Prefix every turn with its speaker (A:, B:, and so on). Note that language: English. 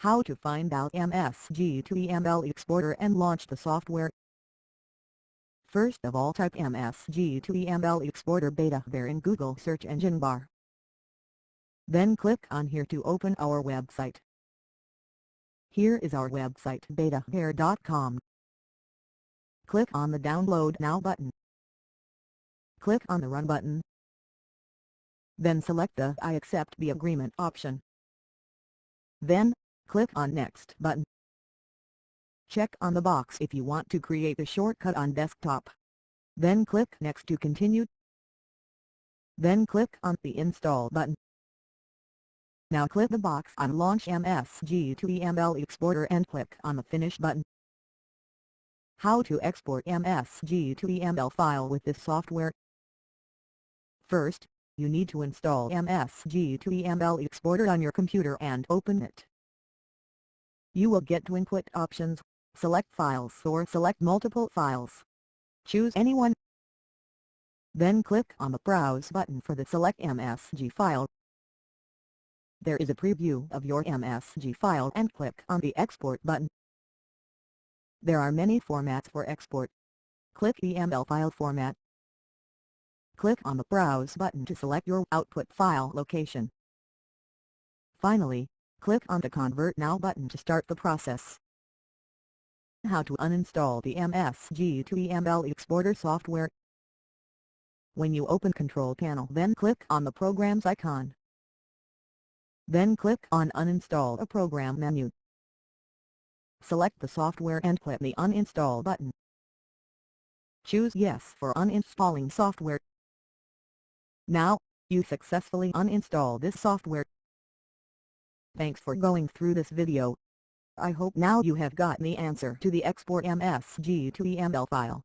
A: How to find out MSG to EML Exporter and launch the software. First of all, type MSG to EML Exporter Betavare in Google search engine bar. Then click on here to open our website. Here is our website, betavare.com. Click on the Download Now button. Click on the Run button. Then select the I accept the agreement option. Then, click on Next button. Check on the box if you want to create a shortcut on desktop. Then click Next to continue. Then click on the Install button. Now click the box on Launch MSG to EML Exporter and click on the Finish button. How to export MSG to EML file with this software. First, you need to install MSG to EML Exporter on your computer and open it. You will get two input options: select files or select multiple files. Choose any one. Then click on the Browse button for the Select MSG file. There is a preview of your MSG file and click on the Export button. There are many formats for export. Click EML file format. Click on the Browse button to select your output file location. Finally, click on the Convert Now button to start the process. How to uninstall the MSG to EML Exporter software. When you open Control Panel, then click on the Programs icon. Then click on Uninstall a program menu. Select the software and click the Uninstall button. Choose Yes for uninstalling software. Now, you successfully uninstall this software. Thanks for going through this video. I hope now you have got the answer to the export MSG to EML file.